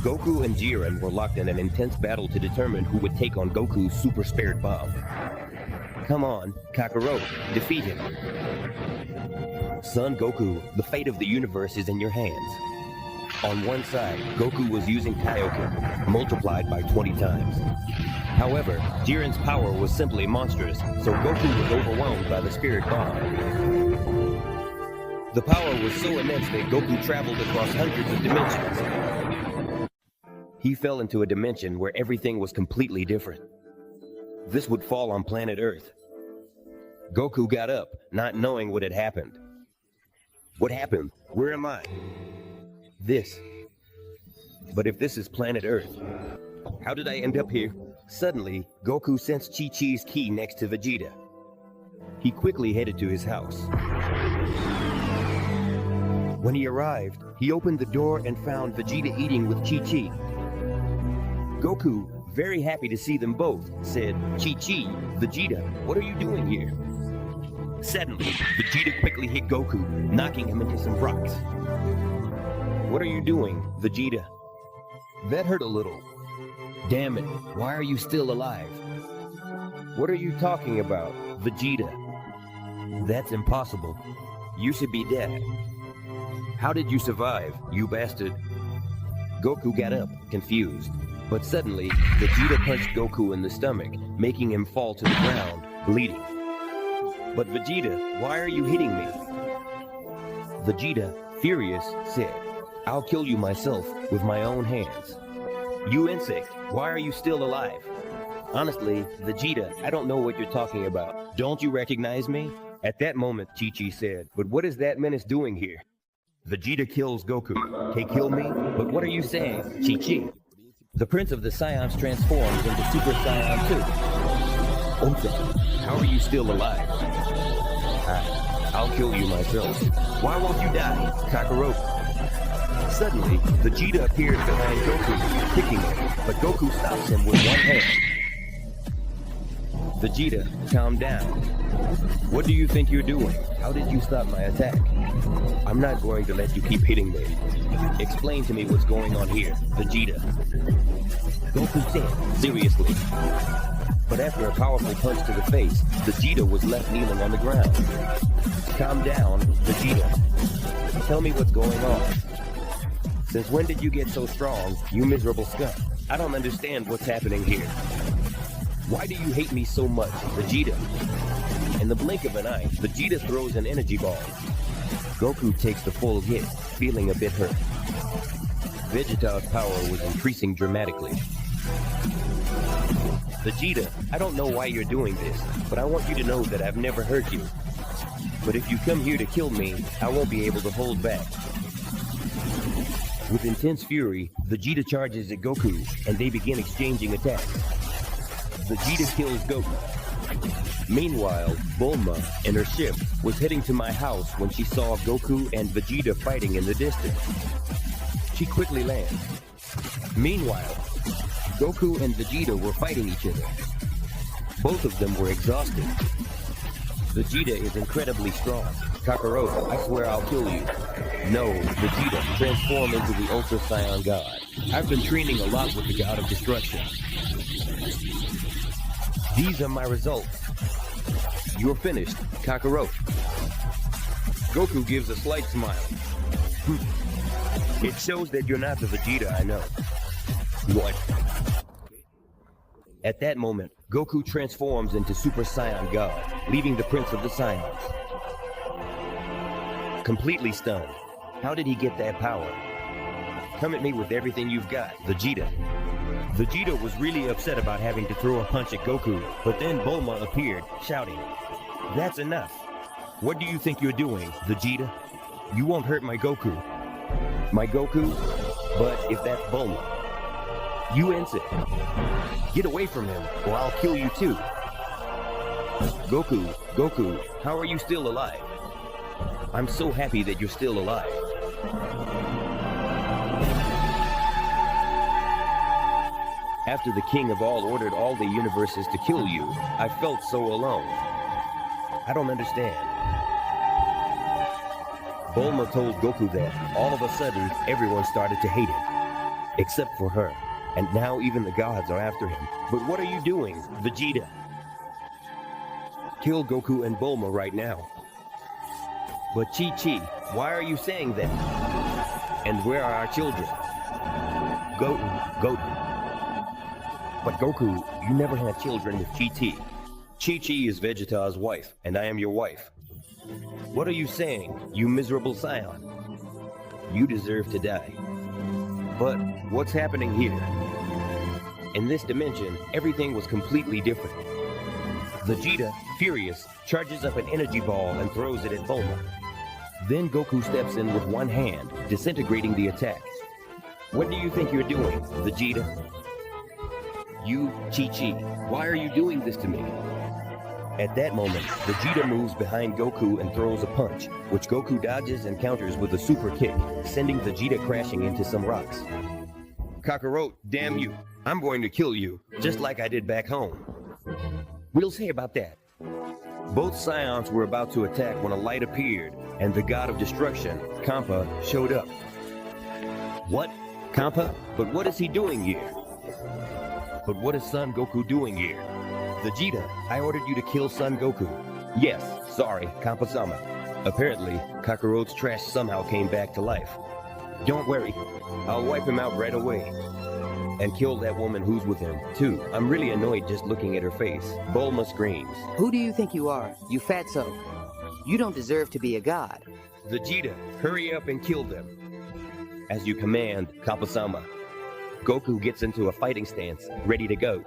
Goku and Jiren were locked in an intense battle to determine who would take on Goku's super spirit bomb. Come on, Kakarot, defeat him. Son Goku, the fate of the universe is in your hands. On one side, Goku was using Kaioken, multiplied by 20 times. However, Jiren's power was simply monstrous, so Goku was overwhelmed by the spirit bomb. The power was so immense that Goku traveled across hundreds of dimensions. He fell into a dimension where everything was completely different. This would fall on planet Earth. Goku got up, not knowing what had happened. What happened? Where am I? This. But if this is planet Earth, how did I end up here? Suddenly, Goku sensed Chi-Chi's key next to Vegeta. He quickly headed to his house. When he arrived, he opened the door and found Vegeta eating with Chi-Chi. Goku, very happy to see them both, said, "Chi-Chi, Vegeta, what are you doing here?" Suddenly, Vegeta quickly hit Goku, knocking him into some rocks. "What are you doing, Vegeta?" "That hurt a little." "Damn it, why are you still alive?" "What are you talking about, Vegeta?" "That's impossible. You should be dead." "How did you survive, you bastard?" Goku got up, confused. But suddenly, Vegeta punched Goku in the stomach, making him fall to the ground, bleeding. "But Vegeta, why are you hitting me?" Vegeta, furious, said, "I'll kill you myself with my own hands." "You insect, why are you still alive?" "Honestly, Vegeta, I don't know what you're talking about. Don't you recognize me?" At that moment, Chi-Chi said, "But what is that menace doing here?" Vegeta kills Goku. "Hey, kill me? But what are you saying, Chi-Chi?" The Prince of the Saiyans transforms into Super Saiyan 2. "Ota, how are you still alive?" I'll kill you myself." "Why won't you die, Kakarot?" Suddenly, Vegeta appears behind Goku, kicking him, but Goku stops him with one hand. "Vegeta, calm down. What do you think you're doing? How did you stop my attack?" "I'm not going to let you keep hitting me. Explain to me what's going on here, Vegeta." Goku said, seriously. But after a powerful punch to the face, Vegeta was left kneeling on the ground. "Calm down, Vegeta. Tell me what's going on. Since when did you get so strong, you miserable scum? I don't understand what's happening here. Why do you hate me so much, Vegeta?" In the blink of an eye, Vegeta throws an energy ball. Goku takes the full hit, feeling a bit hurt. Vegeta's power was increasing dramatically. "Vegeta, I don't know why you're doing this, but I want you to know that I've never hurt you. But if you come here to kill me, I won't be able to hold back." With intense fury, Vegeta charges at Goku, and they begin exchanging attacks. Vegeta kills Goku. Meanwhile, Bulma, in her ship, was heading to my house when she saw Goku and Vegeta fighting in the distance. She quickly lands. Meanwhile, Goku and Vegeta were fighting each other. Both of them were exhausted. Vegeta is incredibly strong. "Kakarot, I swear I'll kill you." "No, Vegeta, transform into the Ultra Saiyan God. I've been training a lot with the God of Destruction. These are my results. You're finished, Kakarot." Goku gives a slight smile. "It shows that you're not the Vegeta I know." "What?" At that moment, Goku transforms into Super Saiyan God, leaving the Prince of the Saiyans completely stunned. How did he get that power? "Come at me with everything you've got, Vegeta." Vegeta was really upset about having to throw a punch at Goku, but then Bulma appeared, shouting, "That's enough. What do you think you're doing, Vegeta? You won't hurt my Goku." "My Goku? But if that's Bulma." "You insect. Get away from him, or I'll kill you too." Goku, how are you still alive?" "I'm so happy that you're still alive." "After the King of All ordered all the universes to kill you, I felt so alone. I don't understand." Bulma told Goku that, all of a sudden, everyone started to hate him. except for her. And now even the gods are after him. But what are you doing, Vegeta? Kill Goku and Bulma right now. But Chi-Chi, why are you saying that? And where are our children? Goku. But Goku, you never had children with Chi-Chi. Chi-Chi is Vegeta's wife, and I am your wife. What are you saying, you miserable scion? You deserve to die. But what's happening here? In this dimension, everything was completely different. Vegeta, furious, charges up an energy ball and throws it at Bulma. Then Goku steps in with one hand, disintegrating the attack. What do you think you're doing, Vegeta? You, Chi-Chi, why are you doing this to me? At that moment, Vegeta moves behind Goku and throws a punch, which Goku dodges and counters with a super kick, sending Vegeta crashing into some rocks. Kakarot, damn you, I'm going to kill you, just like I did back home. We'll see about that. Both Scions were about to attack when a light appeared, and the god of destruction, Kampa, showed up. What? Kampa? But what is he doing here? But what is Son Goku doing here? Vegeta, I ordered you to kill Son Goku. Yes, sorry, Kampa-sama. Apparently, Kakarot's trash somehow came back to life. Don't worry, I'll wipe him out right away. And kill that woman who's with him, too. I'm really annoyed just looking at her face. Bulma screams. Who do you think you are, you fatso? You don't deserve to be a god. Vegeta, hurry up and kill them. As you command, Kampa-sama. Goku gets into a fighting stance, ready to go.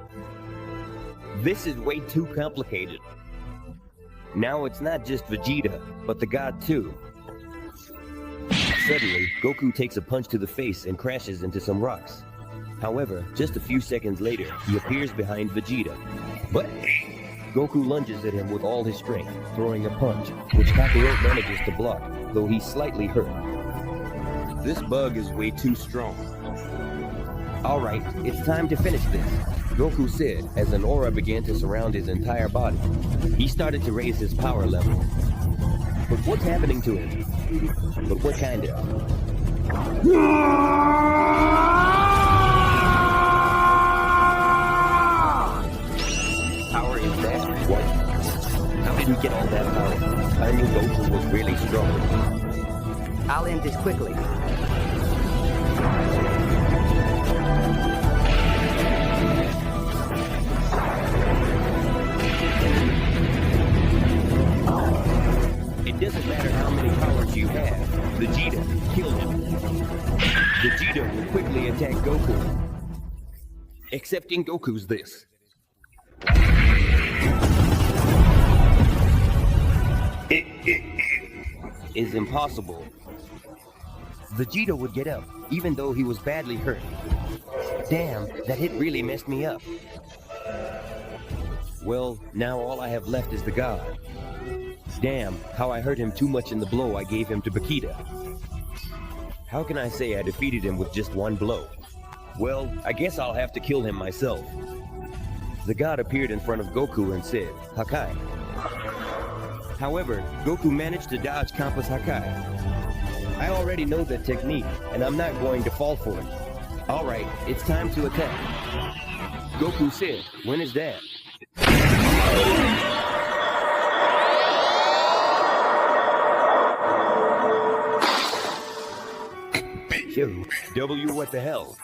This is way too complicated. Now it's not just Vegeta, but the god too. Suddenly, Goku takes a punch to the face and crashes into some rocks. However, just a few seconds later, he appears behind Vegeta. But Goku lunges at him with all his strength, throwing a punch, which Kakarot manages to block, though he's slightly hurt. This bug is way too strong. Alright, it's time to finish this, Goku said as an aura began to surround his entire body. He started to raise his power level. But what's happening to him? But what kind of? Power is that? What? How did he get all that power? I knew Goku was really strong. I'll end this quickly. It doesn't matter how many powers you have. Vegeta, kill him. Vegeta will quickly attack Goku. Accepting Goku's this. Is impossible. Vegeta would get up, even though he was badly hurt. Damn, that hit really messed me up. Well, now all I have left is the god. Damn, how I hurt him too much in the blow I gave him to Vegeta. How can I say I defeated him with just one blow? Well, I guess I'll have to kill him myself. The god appeared in front of Goku and said, Hakai. However, Goku managed to dodge Kampa's Hakai. I already know that technique, and I'm not going to fall for it. Alright, it's time to attack. Goku said, when is that? W, what the hell?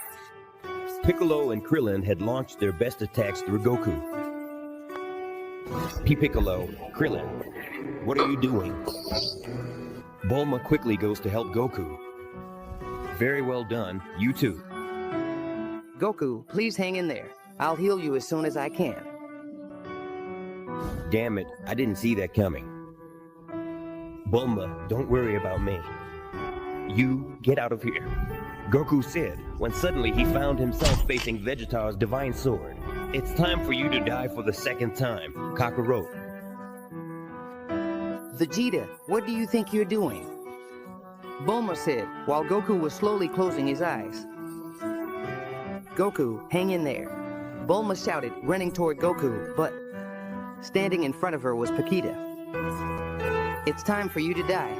Piccolo and Krillin had launched their best attacks through Goku. Piccolo, Krillin, what are you doing? Bulma quickly goes to help Goku. Very well done, you too. Goku, please hang in there. I'll heal you as soon as I can. Damn it, I didn't see that coming. Bulma, don't worry about me. You get out of here. Goku said, when suddenly he found himself facing Vegeta's divine sword. It's time for you to die for the second time, Kakarot. Vegeta, what do you think you're doing? Bulma said, while Goku was slowly closing his eyes. Goku, hang in there. Bulma shouted, running toward Goku, but standing in front of her was Vegeta. It's time for you to die.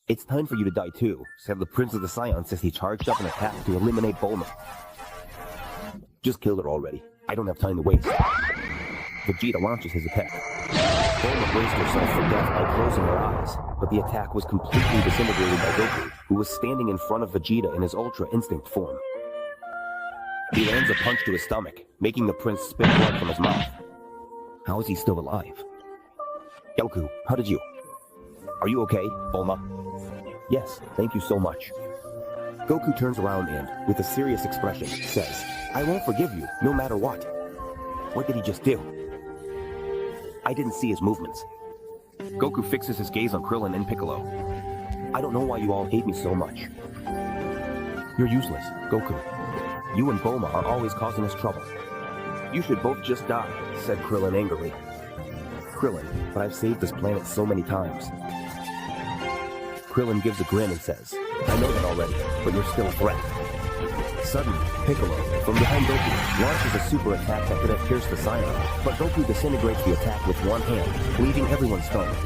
It's time for you to die too, said the Prince of the Scions as he charged up and attacked to eliminate Bulma. Just kill her already. I don't have time to waste. Vegeta launches his attack. Bulma braced herself for death by closing her eyes, but the attack was completely disintegrated by Goku, who was standing in front of Vegeta in his Ultra Instinct form. He lands a punch to his stomach, making the prince spit blood from his mouth. How is he still alive? Goku, how did you? Are you okay, Bulma? Yes, thank you so much. Goku turns around and, with a serious expression, says, I won't forgive you, no matter what. What did he just do? I didn't see his movements. Goku fixes his gaze on Krillin and Piccolo. I don't know why you all hate me so much. You're useless, Goku. You and Bulma are always causing us trouble. You should both just die, said Krillin angrily. Krillin, but I've saved this planet so many times. Krillin gives a grin and says, I know that already, but you're still a threat. Suddenly, Piccolo, from behind Goku, launches a super attack that could have pierced the Scion, but Goku disintegrates the attack with one hand, leaving everyone stunned.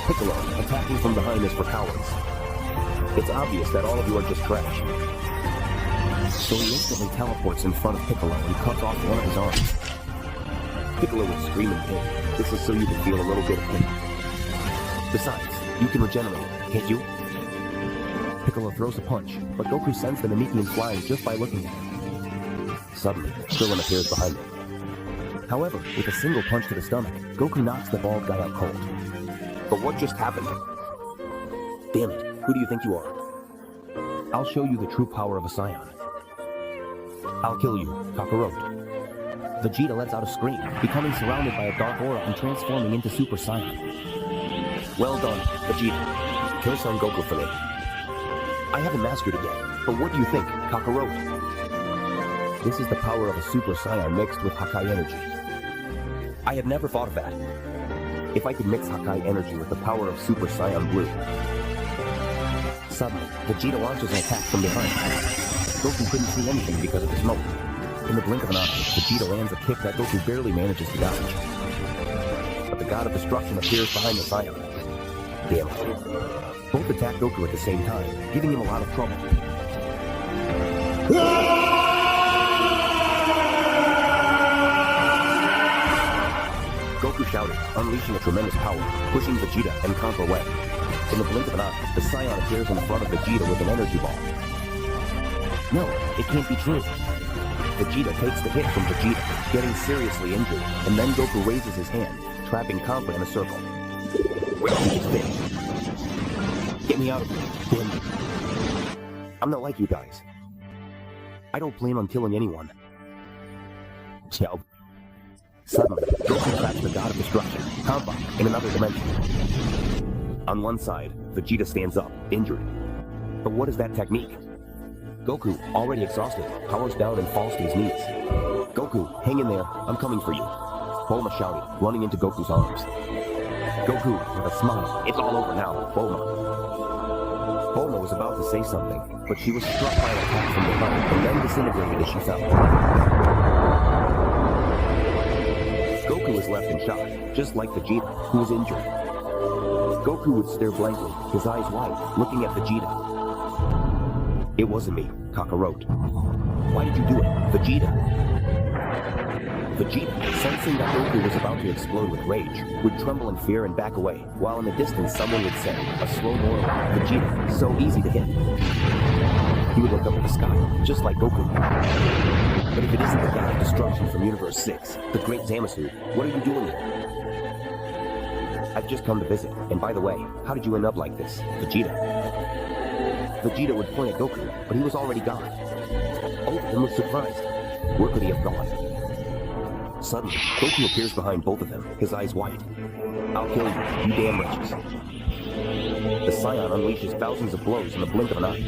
Piccolo, attacking from behind is for cowards. It's obvious that all of you are just trash. So he instantly teleports in front of Piccolo and cuts off one of his arms. Piccolo would scream in pain. This is so you can feel a little bit of pain. Besides, you can regenerate, can't you? Piccolo throws a punch, but Goku sends the Namekian flying just by looking at him. Suddenly, Krillin appears behind him. However, with a single punch to the stomach, Goku knocks the bald guy out cold. But what just happened? Damn it, who do you think you are? I'll show you the true power of a Scion. I'll kill you, Kakarot. Vegeta lets out a scream, becoming surrounded by a dark aura and transforming into Super Saiyan. Well done, Vegeta. Kill Son Goku for me. I haven't mastered it yet, but what do you think, Kakarot? This is the power of a Super Saiyan mixed with Hakai energy. I have never thought of that. If I could mix Hakai energy with the power of Super Saiyan Blue. Suddenly, Vegeta launches an attack from behind. Goku couldn't see anything because of the smoke. In the blink of an eye, Vegeta lands a kick that Goku barely manages to dodge. But the God of Destruction appears behind the Saiyan. Damn it. Both attack Goku at the same time, giving him a lot of trouble. Goku shouted, unleashing a tremendous power, pushing Vegeta and Conquer away. In the blink of an eye, the Saiyan appears in front of Vegeta with an energy ball. No, it can't be true. Vegeta takes the hit from Vegeta, getting seriously injured, and then Goku raises his hand, trapping Conquer in a circle. Where did he fit? Get me out of here, damn it. I'm not like you guys. I don't plan on killing anyone. Ciao. Suddenly, Goku traps the God of Destruction, Kampa, in another dimension. On one side, Vegeta stands up, injured. But what is that technique? Goku, already exhausted, powers down and falls to his knees. Goku, hang in there, I'm coming for you. Bulma shouted, running into Goku's arms. Goku, with a smile, it's all over now, Bulma. Bulma was about to say something, but she was struck by an attack from behind and then disintegrated as she fell. Goku was left in shock, just like Vegeta, who was injured. Goku would stare blankly, his eyes wide, looking at Vegeta. It wasn't me, Kakarot. Why did you do it, Vegeta? Vegeta, sensing that Goku was about to explode with rage, would tremble in fear and back away, while in the distance someone would say, a slow moral, Vegeta, so easy to hit. He would look up at the sky, just like Goku. But if it isn't the God of Destruction from Universe 6, the Great Zamasu, what are you doing here? I've just come to visit, and by the way, how did you end up like this, Vegeta? Vegeta would point at Goku, but he was already gone. Both of them were surprised. Where could he have gone? Suddenly, Goku appears behind both of them, his eyes wide. I'll kill you, you damn wretches. The Scion unleashes thousands of blows in the blink of an eye.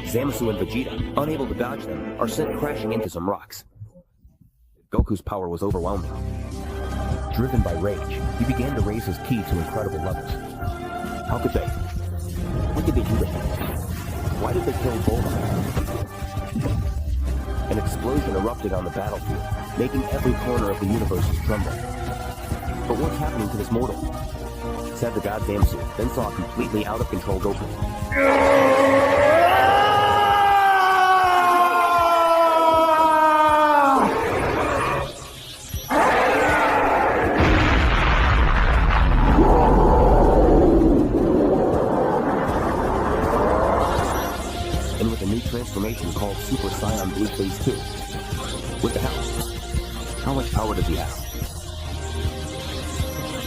Zamasu and Vegeta, unable to dodge them, are sent crashing into some rocks. Goku's power was overwhelming. Driven by rage, he began to raise his ki to incredible levels. How could they? What did they do to him? Why did they kill Bulma? An explosion erupted on the battlefield, making every corner of the universe tremble. But what's happening to this mortal? said the god Zamasu, then saw a completely out of control Goku. And with a new transformation called Super Saiyan Blue Phase 2. What the hell? How much power does he have?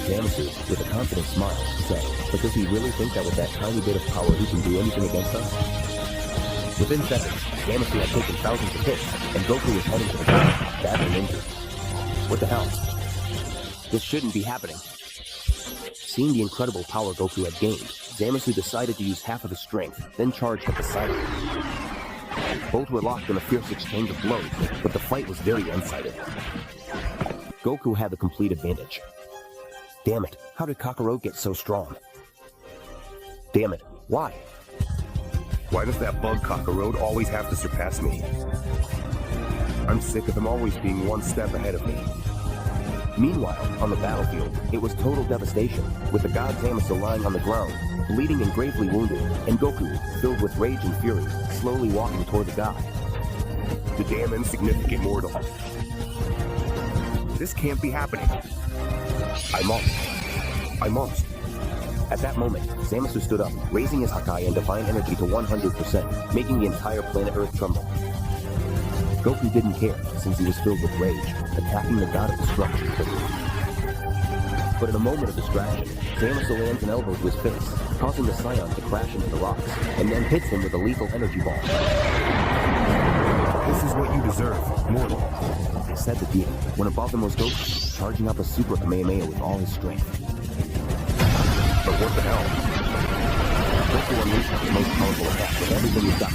Zamasu, with a confident smile, said, but does he really think that with that tiny bit of power he can do anything against us? Within seconds, Zamasu had taken thousands of hits, and Goku was heading to the ground, badly injured. What the hell? This shouldn't be happening. Seeing the incredible power Goku had gained, Zamasu decided to use half of his strength, then charged at the sideline. Both were locked in a fierce exchange of blows, but the fight was very one-sided. Goku had the complete advantage. Damn it, how did Kakarot get so strong? Damn it, why? Why does that bug Kakarot always have to surpass me? I'm sick of him always being one step ahead of me. Meanwhile, on the battlefield, it was total devastation, with the god Zamasu lying on the ground, bleeding and gravely wounded, and Goku, filled with rage and fury, slowly walking toward the god. The damn insignificant mortal. This can't be happening. I must. At that moment, Zamasu stood up, raising his Hakai and Divine Energy to 100%, making the entire planet Earth tremble. Goku didn't care, since he was filled with rage, attacking the god of destruction quickly. But in a moment of distraction, Zamasu lands an elbow to his face, causing the Saiyan to crash into the rocks, and then hits him with a lethal energy ball. This is what you deserve, mortal, said the deity, when above him was Goku, charging up a Super Kamehameha with all his strength. But what the hell? Goku unleashed his most powerful attack with everything he's got.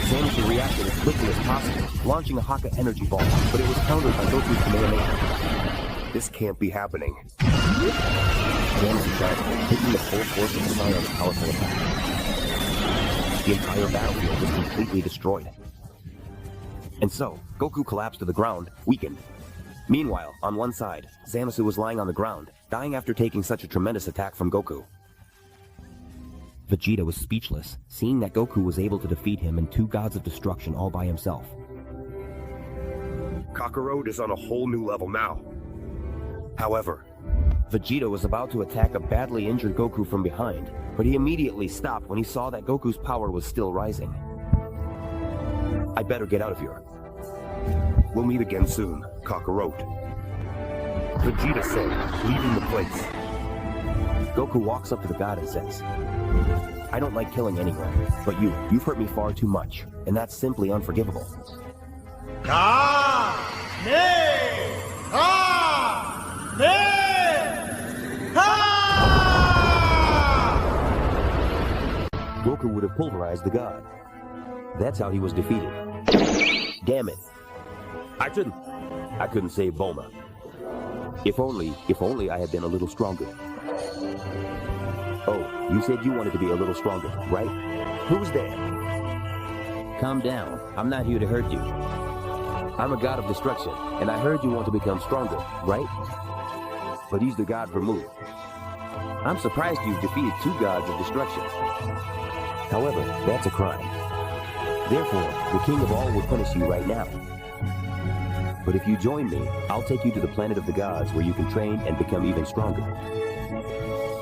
Zamasu reacted as quickly as possible, launching a Haka energy ball, but it was countered by Goku's Kamehameha. This can't be happening. Zamasu tried, taking the full force of the Saiyan's powerful attack. The entire battlefield was completely destroyed. And so, Goku collapsed to the ground, weakened. Meanwhile, on one side, Zamasu was lying on the ground, dying after taking such a tremendous attack from Goku. Vegeta was speechless, seeing that Goku was able to defeat him and two gods of destruction all by himself. Kakarot is on a whole new level now. However, Vegeta was about to attack a badly injured Goku from behind, but he immediately stopped when he saw that Goku's power was still rising. I better get out of here. We'll meet again soon, Kakarot. Vegeta said, leaving the place. Goku walks up to the god and says, I don't like killing anyone, but you've hurt me far too much, and that's simply unforgivable. Goku would have pulverized the god. That's how he was defeated. Damn it. I couldn't save Bulma. If only I had been a little stronger. Oh, you said you wanted to be a little stronger, right? Who's there? Calm down. I'm not here to hurt you. I'm a god of destruction, and I heard you want to become stronger, right? But he's the god for Mu. I'm surprised you've defeated two gods of destruction. However, that's a crime. Therefore, the king of all will punish you right now. But if you join me, I'll take you to the planet of the gods where you can train and become even stronger.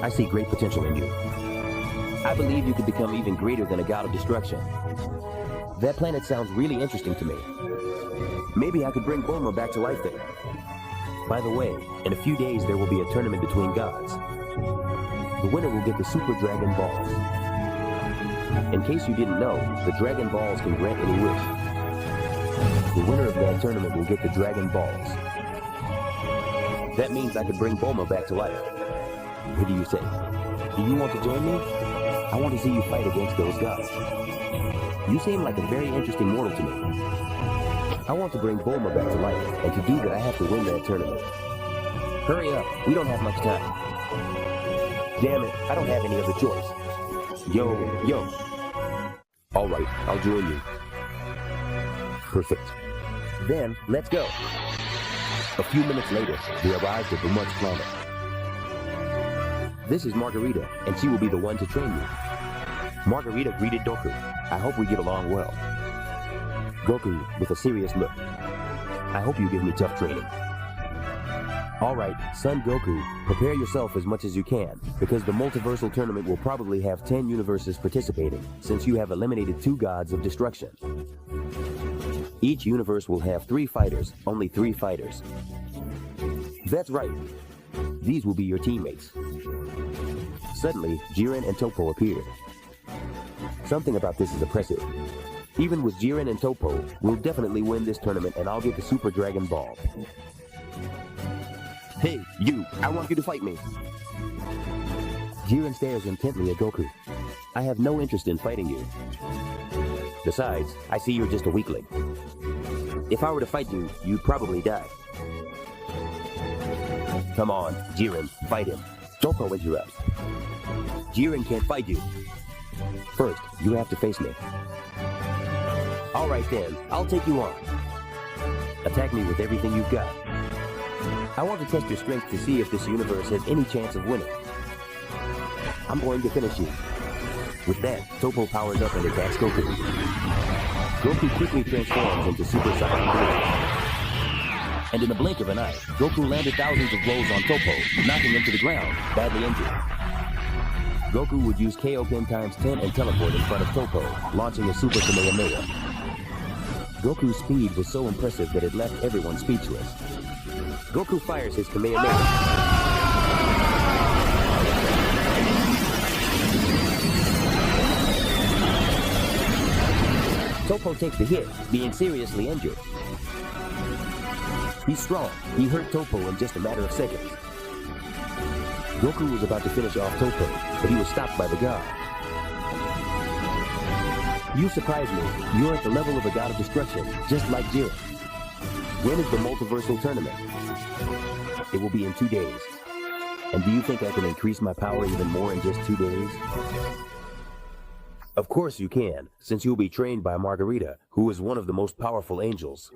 I see great potential in you. I believe you could become even greater than a god of destruction. That planet sounds really interesting to me. Maybe I could bring Bulma back to life there. By the way, in a few days there will be a tournament between gods. The winner will get the Super Dragon Balls. In case you didn't know, the Dragon Balls can grant any wish. The winner of that tournament will get the Dragon Balls. That means I could bring Bulma back to life. What do you say? Do you want to join me? I want to see you fight against those gods. You seem like a very interesting mortal to me. I want to bring Bulma back to life, and to do that I have to win that tournament. Hurry up, we don't have much time. Damn it, I don't have any other choice. Yo. Alright, I'll join you. Perfect. Then, let's go. A few minutes later, they arrived at Bulma's planet. This is Margarita, and she will be the one to train you. Margarita greeted Goku. I hope we get along well. Goku, with a serious look. I hope you give me tough training. All right, son Goku, prepare yourself as much as you can, because the multiversal tournament will probably have 10 universes participating, since you have eliminated 2 gods of destruction. Each universe will have 3 fighters, only 3 fighters. That's right. These will be your teammates. Suddenly, Jiren and Toppo appeared. Something about this is oppressive. Even with Jiren and Toppo, we'll definitely win this tournament and I'll get the Super Dragon Ball. Hey, you! I want you to fight me! Jiren stares intently at Goku. I have no interest in fighting you. Besides, I see you're just a weakling. If I were to fight you, you'd probably die. Come on, Jiren, fight him. Toppo interrupts. Jiren can't fight you. First, you have to face me. Alright then, I'll take you on. Attack me with everything you've got. I want to test your strength to see if this universe has any chance of winning. I'm going to finish you. With that, Toppo powers up and attacks Goku. Goku quickly transforms into Super Saiyan Blue. And in a blink of an eye, Goku landed thousands of blows on Toppo, knocking him to the ground, badly injured. Goku would use KO Pin times 10 and teleport in front of Toppo, launching a Super Kamehameha. Goku's speed was so impressive that it left everyone speechless. Goku fires his Kamehameha. Toppo takes the hit, being seriously injured. He's strong. He hurt Toppo in just a matter of seconds. Goku was about to finish off Toppo, but he was stopped by the god. You surprise me. You're at the level of a god of destruction, just like Jiren. When is the multiversal tournament? It will be in 2 days. And do you think I can increase my power even more in just 2 days? Of course you can, since you'll be trained by Margarita, who is one of the most powerful angels.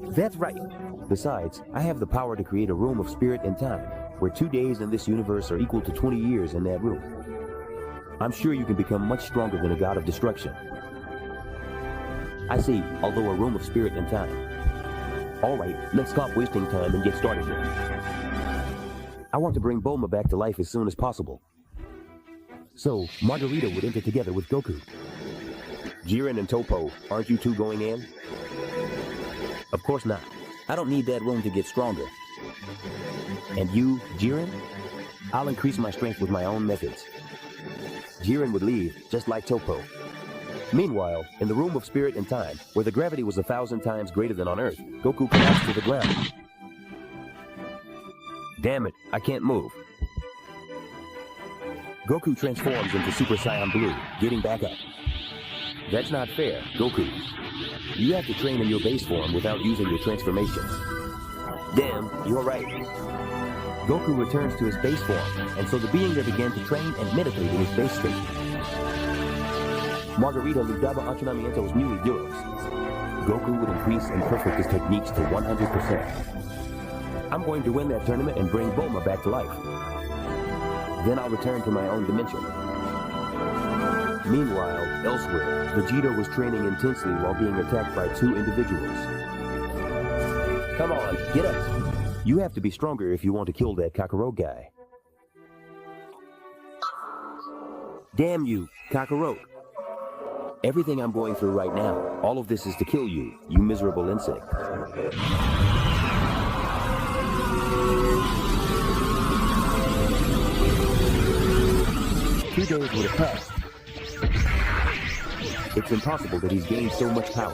That's right. Besides, I have the power to create a room of spirit and time, where 2 days in this universe are equal to 20 years in that room. I'm sure you can become much stronger than a god of destruction. I see, although a room of spirit and time. Alright, let's stop wasting time and get started here. I want to bring Bulma back to life as soon as possible. So, Margarita would enter together with Goku. Jiren and Toppo, aren't you two going in? Of course not. I don't need that room to get stronger. And you, Jiren? I'll increase my strength with my own methods. Jiren would leave, just like Toppo. Meanwhile, in the room of spirit and time, where the gravity was 1,000 times greater than on Earth, Goku collapsed to the ground. Damn it, I can't move. Goku transforms into Super Saiyan Blue, getting back up. That's not fair, Goku. You have to train in your base form without using your transformations. Damn, you're right. Goku returns to his base form, and so the being there began to train and meditate in his base state. Margarita lugaba entrenamientos muy duros. Goku would increase and perfect his techniques to 100%. I'm going to win that tournament and bring Bulma back to life. Then I'll return to my own dimension. Meanwhile, elsewhere, Vegeta was training intensely while being attacked by 2 individuals. Come on, get up! You have to be stronger if you want to kill that Kakarot guy. Damn you, Kakarot! Everything I'm going through right now, all of this is to kill you, you miserable insect. 2 days would have passed. It's impossible that he's gained so much power.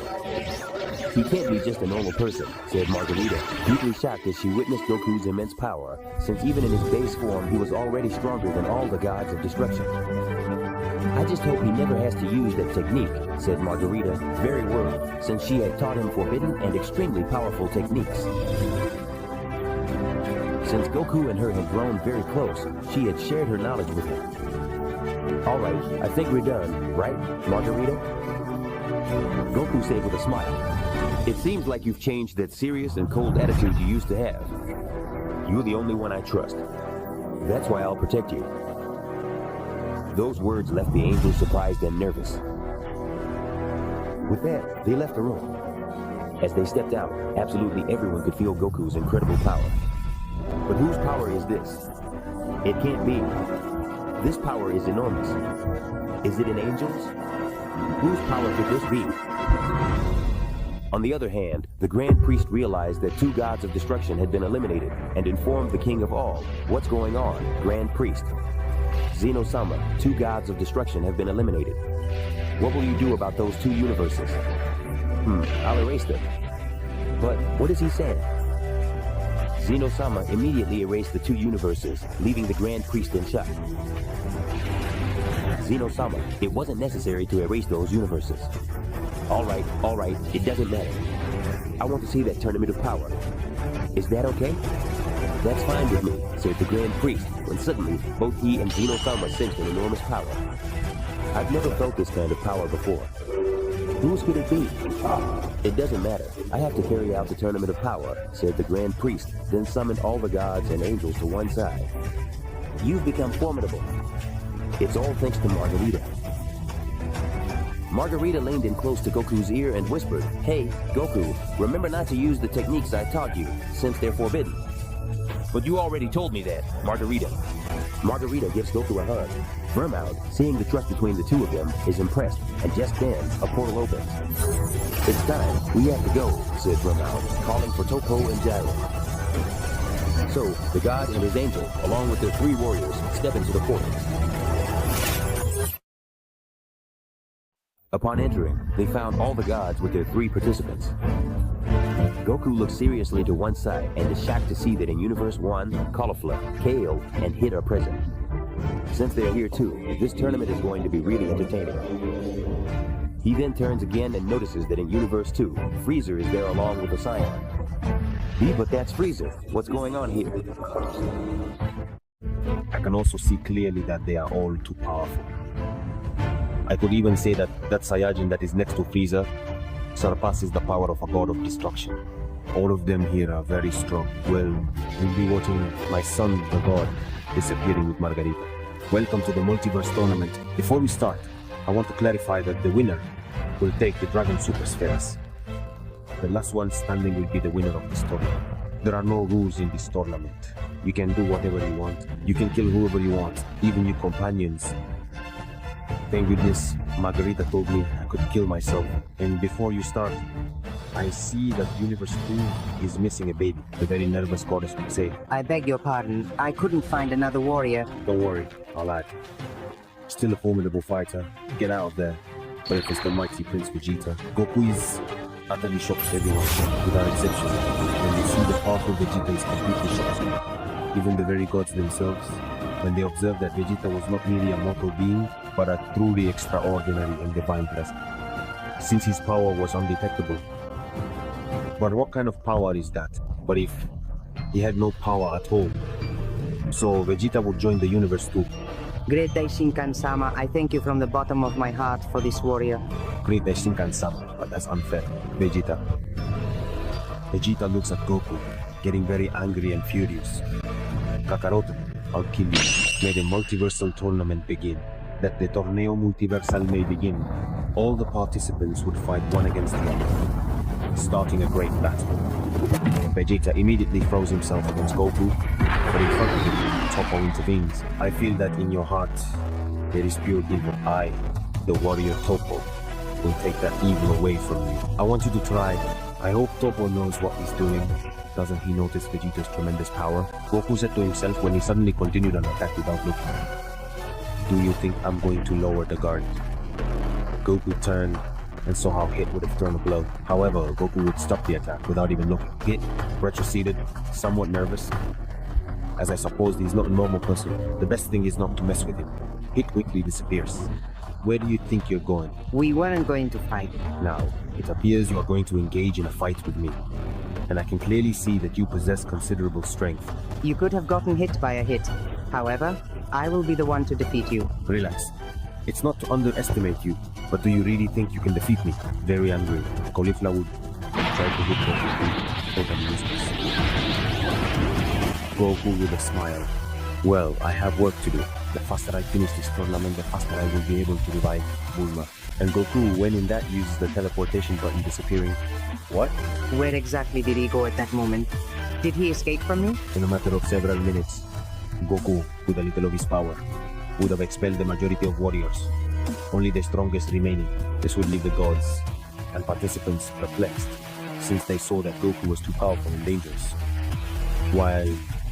He can't be just a normal person, said Margarita, deeply shocked as she witnessed Goku's immense power, since even in his base form he was already stronger than all the gods of destruction. I just hope he never has to use that technique, said Margarita, very worried, since she had taught him forbidden and extremely powerful techniques. Since Goku and her had grown very close, she had shared her knowledge with him. All right, I think we're done, right, Margarita? Goku said with a smile. It seems like you've changed that serious and cold attitude you used to have. You're the only one I trust. That's why I'll protect you. Those words left the angels surprised and nervous. With that, they left the room. As they stepped out, absolutely everyone could feel Goku's incredible power. But whose power is this? It can't be. This power is enormous. Is it an angel's? Whose power could this be? On the other hand, the Grand Priest realized that two gods of destruction had been eliminated and informed the King of all. What's going on, Grand Priest? Zeno-sama, two gods of destruction have been eliminated. What will you do about those two universes? I'll erase them. But what is he saying? Zeno-sama immediately erased the two universes, leaving the Grand Priest in shock. Zeno-sama, it wasn't necessary to erase those universes. All right, it doesn't matter. I want to see that tournament of power. Is that okay? That's fine with me, said the Grand Priest, when suddenly both he and Zeno-sama sensed an enormous power. I've never felt this kind of power before. Whose could it be? It doesn't matter. I have to carry out the tournament of power, said the Grand Priest, then summoned all the gods and angels to one side. You've become formidable. It's all thanks to Margarita. Margarita leaned in close to Goku's ear and whispered, "Hey, Goku, remember not to use the techniques I taught you, since they're forbidden." But you already told me that, Margarita. Margarita gives Goku a hug. Vermouth, seeing the trust between the two of them, is impressed, and just then, a portal opens. "It's time, we have to go," said Vermouth, calling for Toppo and Jiren. So, the god and his angel, along with their three warriors, step into the portal. Upon entering, they found all the gods with their three participants. Goku looked seriously to one side and is shocked to see that in Universe 1, Caulifla, Kale, and Hit are present. Since they're here too, this tournament is going to be really entertaining. He then turns again and notices that in Universe 2, Frieza is there along with the Scion. But that's Frieza. What's going on here? I can also see clearly that they are all too powerful. I could even say that that Saiyajin that is next to Frieza surpasses the power of a god of destruction. All of them here are very strong. Well, we'll be watching my son, the god, disappearing with Margarita. Welcome to the Multiverse tournament. Before we start, I want to clarify that the winner will take the Dragon Super Spheres. The last one standing will be the winner of this tournament. There are no rules in this tournament. You can do whatever you want. You can kill whoever you want, even your companions. Thank goodness, Margarita told me I could kill myself. And before you start, I see that Universe 2 is missing a baby. The very nervous goddess would say. I beg your pardon. I couldn't find another warrior. Don't worry, I'll add. Still a formidable fighter. Get out of there. But if it's the mighty Prince Vegeta, Goku is utterly shocked everyone, without exception. When they see the powerful Vegeta is completely shocked. Even the very gods themselves, when they observe that Vegeta was not merely a mortal being, but a truly extraordinary and divine presence, since his power was undetectable. But what kind of power is that? But if he had no power at all? So Vegeta would join the Universe too. Great Daishinkan-sama, I thank you from the bottom of my heart for this warrior. Great Daishinkan-sama, but that's unfair. Vegeta. Vegeta looks at Goku, getting very angry and furious. Kakaroto, I'll kill you. May the multiversal tournament begin. That the Torneo Multiversal may begin. All the participants would fight one against the other, starting a great battle. Vegeta immediately throws himself against Goku, but in front of him, Toppo intervenes. I feel that in your heart, there is pure evil. I, the warrior Toppo, will take that evil away from you. I want you to try. I hope Toppo knows what he's doing. Doesn't he notice Vegeta's tremendous power? Goku said to himself when he suddenly continued an attack without looking. Do you think I'm going to lower the guard? Goku turned and saw how Hit would have thrown a blow. However, Goku would stop the attack without even looking. Hit retroceded, somewhat nervous, as I suppose he's not a normal person. The best thing is not to mess with him. Hit quickly disappears. Where do you think you're going? We weren't going to fight. Now, it appears you are going to engage in a fight with me. And I can clearly see that you possess considerable strength. You could have gotten hit by a hit. However, I will be the one to defeat you. Relax. It's not to underestimate you, but do you really think you can defeat me? Very angry, Caulifla would try to hit Goku, totally useless. Goku with a smile. Well, I have work to do. The faster I finish this tournament, the faster I will be able to revive Bulma. And Goku, when in that, uses the teleportation button, disappearing. What? Where exactly did he go at that moment? Did he escape from me? In a matter of several minutes, Goku, with a little of his power, would have expelled the majority of warriors. Only the strongest remaining. This would leave the gods and participants perplexed, since they saw that Goku was too powerful and dangerous. While,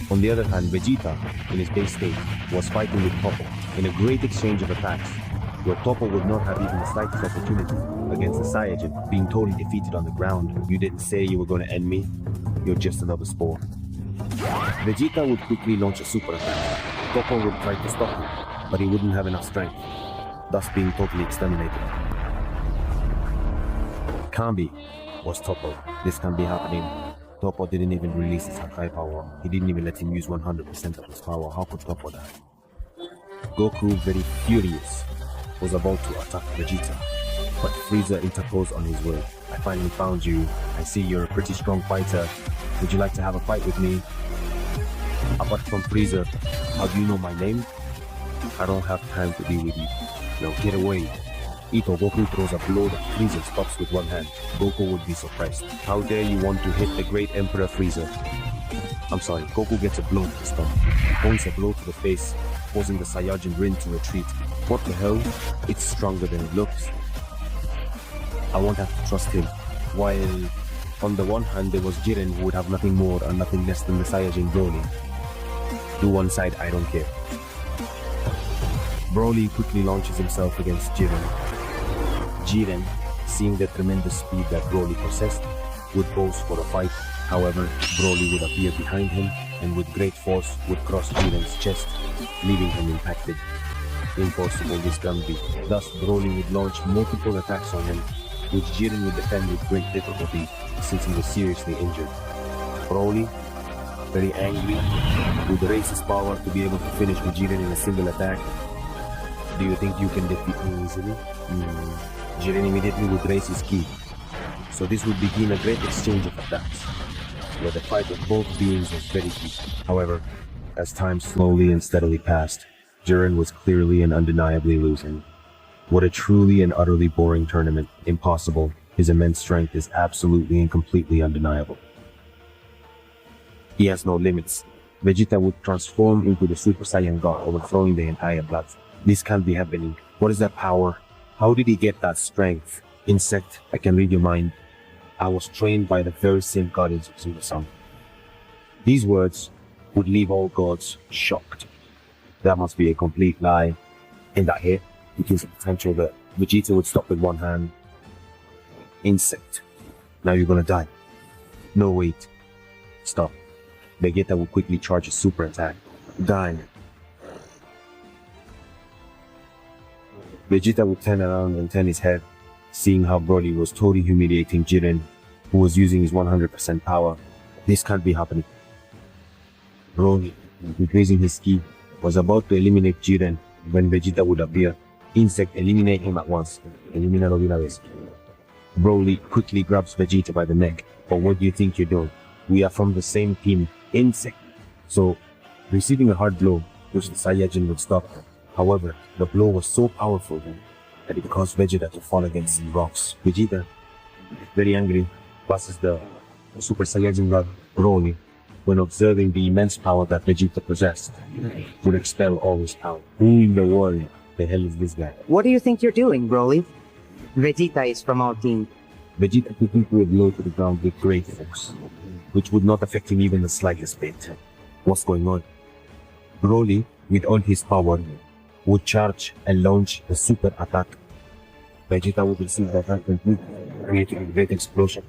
on the other hand, Vegeta, in his base state, was fighting with Toppo in a great exchange of attacks, where Toppo would not have even the slightest opportunity against the Saiyajin, being totally defeated on the ground. You didn't say you were going to end me. You're just another spore. Vegeta would quickly launch a super attack. Toppo would try to stop him, but he wouldn't have enough strength, thus being totally exterminated. Kambi was Toppo. This can't be happening. Toppo didn't even release his Hakai power. He didn't even let him use 100% of his power. How could Toppo die? Goku, very furious, was about to attack Vegeta, but Frieza interposed on his way. I finally found you. I see you're a pretty strong fighter. Would you like to have a fight with me? Apart from Frieza, how do you know my name? I don't have time to be with you. Now get away. Ito, Goku throws a blow that Frieza stops with one hand. Goku would be surprised. How dare you want to hit the great Emperor Frieza? I'm sorry, Goku gets a blow to the stomach. Points a blow to the face, causing the Saiyajin Rin to retreat. What the hell? It's stronger than it looks. I won't have to trust him. While, on the one hand, there was Jiren, who would have nothing more and nothing less than the Saiyajin Broly. To one side, I don't care. Broly quickly launches himself against Jiren. Jiren, seeing the tremendous speed that Broly possessed, would pose for a fight. However, Broly would appear behind him and with great force would cross Jiren's chest, leaving him impacted. Impossible this can be. Thus, Broly would launch multiple attacks on him, which Jiren would defend with great difficulty since he was seriously injured. Broly, very angry, would raise his power to be able to finish with Jiren in a single attack. Do you think you can defeat me easily? Jiren immediately would raise his ki. So this would begin a great exchange of attacks, where the fight of both beings was very deep. However, as time slowly and steadily passed, Jiren was clearly and undeniably losing. What a truly and utterly boring tournament. Impossible. His immense strength is absolutely and completely undeniable. He has no limits. Vegeta would transform into the Super Saiyan God, overthrowing the entire platform. This can't be happening. What is that power? How did he get that strength? Insect, I can read your mind. I was trained by the very same guardians of the sun. These words would leave all gods shocked. That must be a complete lie. In that hit, it gives the potential that Vegeta would stop with one hand. Insect. Now you're gonna die. No, wait. Stop. Vegeta would quickly charge a super attack. Die. Vegeta would turn around and turn his head, seeing how Broly was totally humiliating Jiren, who was using his 100% power. This can't be happening. Broly, with raising his ki, was about to eliminate Jiren when Vegeta would appear. Insect, eliminate him at once. Eliminalo de una vez. Broly quickly grabs Vegeta by the neck. But what do you think you're doing? We are from the same team, Insect. So, receiving a hard blow, which the Saiyajin would stop. However, the blow was so powerful that it caused Vegeta to fall against some rocks. Vegeta, very angry, passes the Super Saiyajin God Broly, when observing the immense power that Vegeta possessed, would expel all his power. Who in the world the hell is this guy? What do you think you're doing, Broly? Vegeta is from our team. Vegeta quickly threw a blow to the ground with great force, which would not affect him even the slightest bit. What's going on? Broly, with all his power, would charge and launch a super attack. Vegeta would receive the attack completely, creating a great explosion.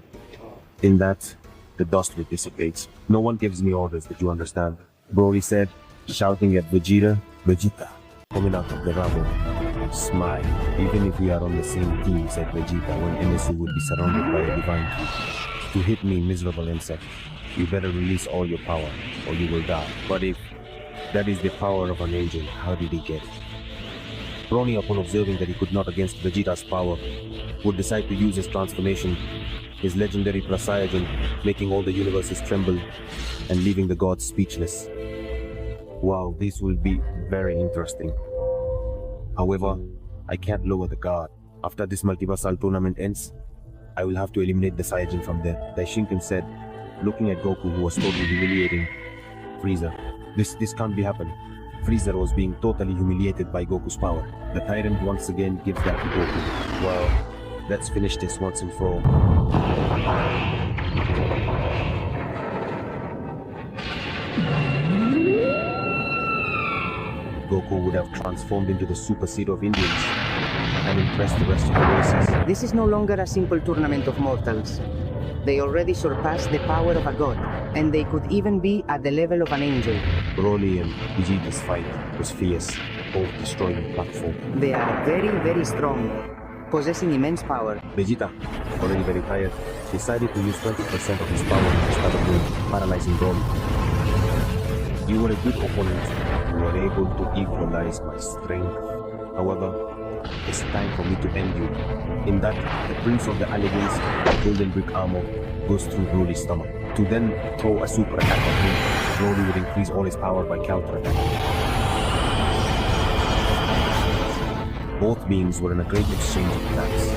In that, the dust would dissipate. No one gives me orders, that you understand? Broly said, shouting at Vegeta, Vegeta, coming out of the rubble. Smile. Even if we are on the same team, said Vegeta, when MSU would be surrounded by a divine tree. To hit me, miserable insect, you better release all your power, or you will die. But if that is the power of an angel, how did he get it? Broly, upon observing that he could not against Vegeta's power, would decide to use his transformation, his legendary Plus Saiyajin, making all the universes tremble and leaving the gods speechless. Wow, this will be very interesting. However, I can't lower the guard. After this multiversal tournament ends, I will have to eliminate the Saiyajin from there. Daishinkan said, looking at Goku, who was totally humiliating Frieza. This can't be happening. Frieza was being totally humiliated by Goku's power. The tyrant once again gives that to Goku. Well, let's finish this once and for all. Goku would have transformed into the Super Seed of Indians and impressed the rest of the races. This is no longer a simple tournament of mortals. They already surpass the power of a god, and they could even be at the level of an angel. Broly and Vegeta's fight was fierce, both destroying the platform. They are very, very strong, possessing immense power. Vegeta, already very tired, decided to use 20% of his power to start a move, paralyzing Broly. You were a good opponent. You were able to equalize my strength. However, it's time for me to end you. In that, the Prince of the Alleghenies, Golden Brick Armor, goes through Broly's stomach, to then throw a super attack at him. Broly would increase all his power by counterattack. Both beings were in a great exchange of attacks.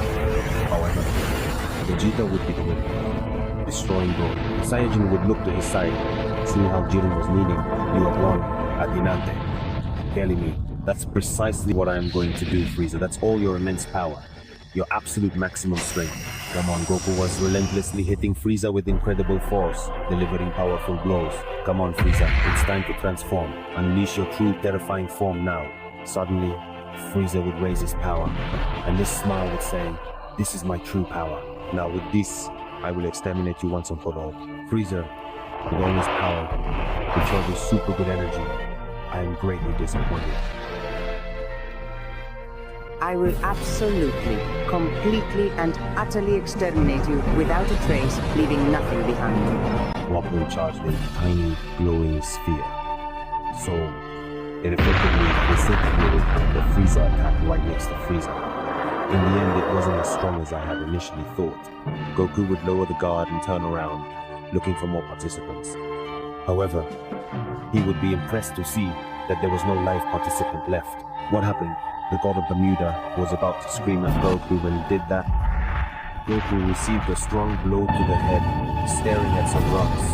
However, Vegeta would be the winner, destroying Broly. The Saiyajin would look to his side, seeing how Jiren was leading. You have won, Adinante. Telling me, that's precisely what I am going to do, Frieza. That's all your immense power. Your absolute maximum strength. Come on, Goku was relentlessly hitting Frieza with incredible force, delivering powerful blows. Come on, Frieza, it's time to transform. Unleash your true terrifying form now. Suddenly, Frieza would raise his power, and this smile would say, this is my true power. Now with this, I will exterminate you once and for all. Frieza, with all his power, with all this super good energy, I am greatly disappointed. I will absolutely, completely, and utterly exterminate you without a trace, leaving nothing behind. Wappo charged a tiny, glowing sphere. So, it effectively disintegrated the Frieza attack right next to Frieza. In the end, it wasn't as strong as I had initially thought. Goku would lower the guard and turn around, looking for more participants. However, he would be impressed to see that there was no live participant left. What happened? The god of Bermuda was about to scream at Goku when he did that. Goku received a strong blow to the head, staring at some rocks.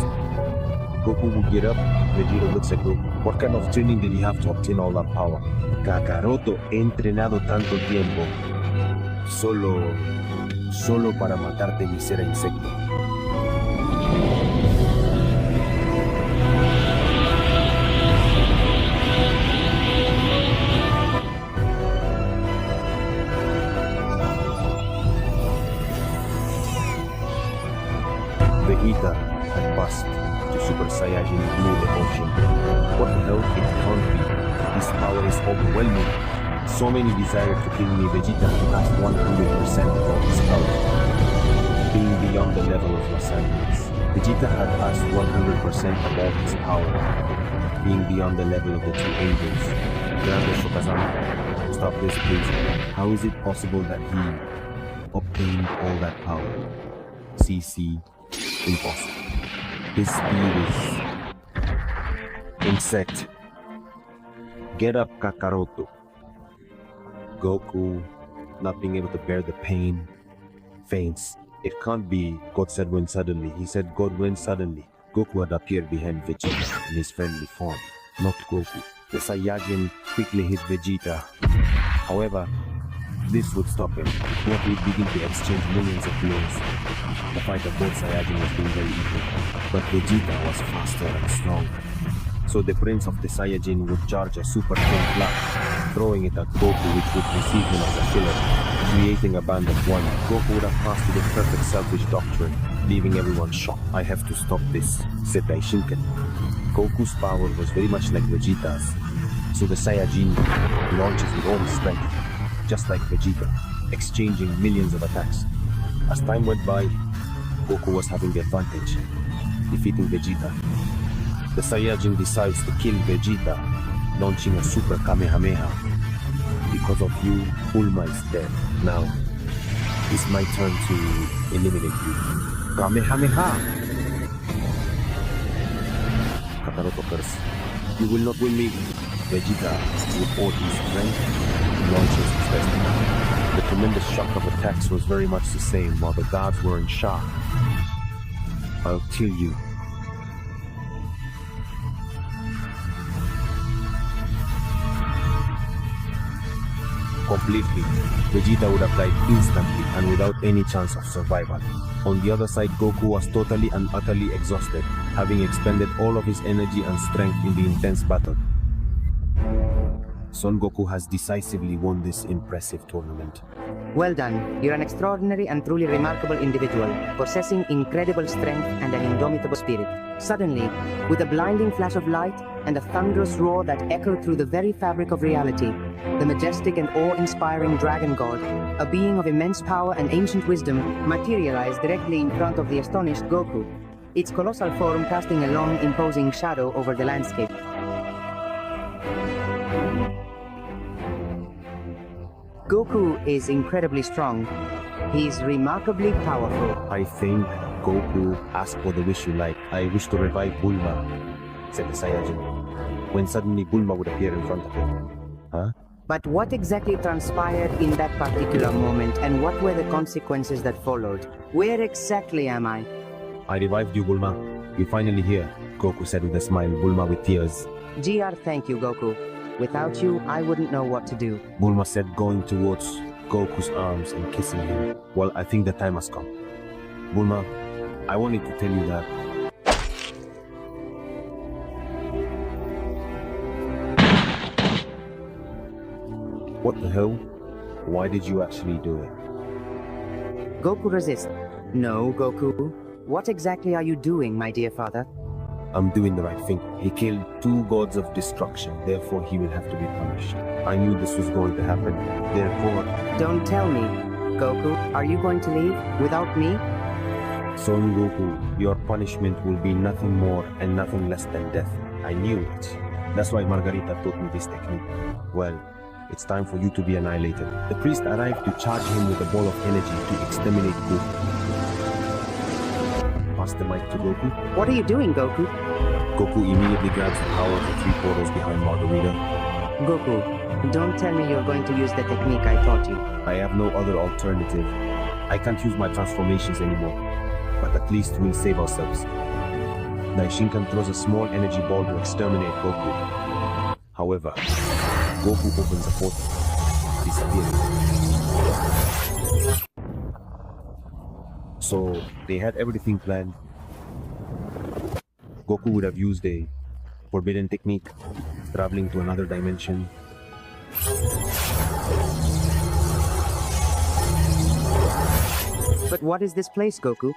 Goku would get up. Vegeta looks at Goku. What kind of training did he have to obtain all that power? Kakaroto he entrenado tanto tiempo. Solo para matarte, misera insecto. Vegeta had passed to Super Saiyajin Blue the Ocean. What the hell? It can't be. This power is overwhelming. So many desire to kill me. Vegeta had passed 100% of all his power, being beyond the level of Los Angeles. Vegeta had passed 100% of all his power, being beyond the level of the two angels. Grande Shokazama, stop this please. How is it possible that he obtained all that power? CC. Impossible. His speed is insect. Get up, Kakaroto. Goku, not being able to bear the pain, faints. It can't be. God said when suddenly. He said God when suddenly. Goku had appeared behind Vegeta in his friendly form, not Goku. The Saiyajin quickly hit Vegeta. However, this would stop him. Both would begin to exchange millions of blows. The fight of both Saiyajin was being very equal, but Vegeta was faster and stronger. So the Prince of the Saiyajin would charge a Super King Blast, throwing it at Goku, which would receive him as a killer, creating a band of one. Goku would have passed with a perfect selfish doctrine, leaving everyone shocked. I have to stop this, said Daishinkan. Goku's power was very much like Vegeta's, so the Saiyajin launches with all his strength, just like Vegeta, exchanging millions of attacks. As time went by, Goku was having the advantage, defeating Vegeta. The Saiyajin decides to kill Vegeta, launching a Super Kamehameha. Because of you, Bulma is dead. Now, it's my turn to eliminate you. Kamehameha! Kakaroto cursed. You will not win me. Vegeta, with all his strength, launches his best attack. The tremendous shock of attacks was very much the same, while the guards were in shock. I'll kill you. Completely. Vegeta would have died instantly and without any chance of survival. On the other side, Goku was totally and utterly exhausted, having expended all of his energy and strength in the intense battle. Son Goku has decisively won this impressive tournament. Well done. You're an extraordinary and truly remarkable individual, possessing incredible strength and an indomitable spirit. Suddenly, with a blinding flash of light and a thunderous roar that echoed through the very fabric of reality, the majestic and awe-inspiring Dragon God, a being of immense power and ancient wisdom, materialized directly in front of the astonished Goku, its colossal form casting a long, imposing shadow over the landscape. Goku is incredibly strong. He's remarkably powerful. I think Goku asked for the wish you like. I wish to revive Bulma, said the Saiyajin, when suddenly Bulma would appear in front of him. Huh? But what exactly transpired in that particular moment, and what were the consequences that followed? Where exactly am I? I revived you, Bulma. You're finally here, Goku said with a smile, Bulma with tears. GR, thank you, Goku. Without you, I wouldn't know what to do. Bulma said, going towards Goku's arms and kissing him. Well, I think the time has come. Bulma, I wanted to tell you that. What the hell? Why did you actually do it? Goku resist. No, Goku. What exactly are you doing, my dear father? I'm doing the right thing. He killed two gods of destruction, therefore he will have to be punished. I knew this was going to happen, therefore... Don't tell me. Goku, are you going to leave without me? Son Goku, your punishment will be nothing more and nothing less than death. I knew it. That's why Margarita taught me this technique. Well, it's time for you to be annihilated. The priest arrived to charge him with a ball of energy to exterminate Goku. Pass the mic to Goku. What are you doing, Goku? Goku immediately grabs the power of the three portals behind Margarita. Goku, don't tell me you're going to use the technique I taught you. I have no other alternative. I can't use my transformations anymore, but at least we'll save ourselves. Daishinkan throws a small energy ball to exterminate Goku. However, Goku opens a portal, disappearing. So, they had everything planned. Goku would have used a forbidden technique, traveling to another dimension. But what is this place, Goku?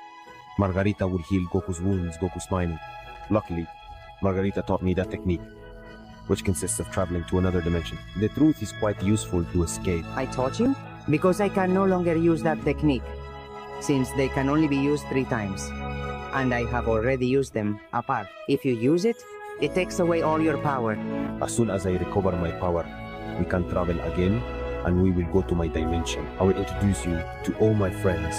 Margarita would heal Goku's wounds, Goku's mining. Luckily, Margarita taught me that technique, which consists of traveling to another dimension. The truth is quite useful to escape. I taught you? Because I can no longer use that technique, since they can only be used 3 times. And I have already used them apart. If you use it, it takes away all your power. As soon as I recover my power, we can travel again, and we will go to my dimension. I will introduce you to all my friends.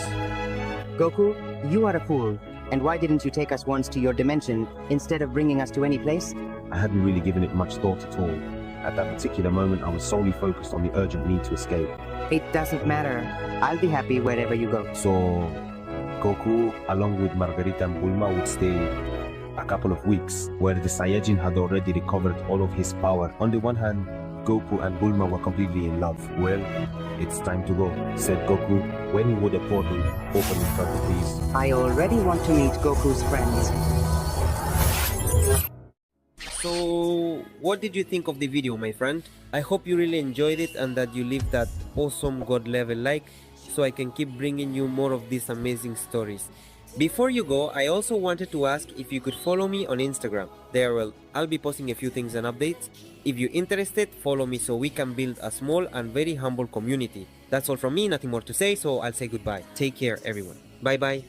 Goku, you are a fool. And why didn't you take us once to your dimension, instead of bringing us to any place? I hadn't really given it much thought at all. At that particular moment, I was solely focused on the urgent need to escape. It doesn't matter. I'll be happy wherever you go. So, Goku, along with Margarita and Bulma, would stay a couple of weeks, where the Saiyajin had already recovered all of his power. On the one hand, Goku and Bulma were completely in love. Well, it's time to go, said Goku, when he would a portal open in front of these. I already want to meet Goku's friends. So, what did you think of the video, my friend? I hope you really enjoyed it and that you leave that awesome god level like, so I can keep bringing you more of these amazing stories. Before you go, I also wanted to ask if you could follow me on Instagram. There, I'll be posting a few things and updates. If you're interested, follow me so we can build a small and very humble community. That's all from me, nothing more to say, so I'll say goodbye. Take care, everyone. Bye bye.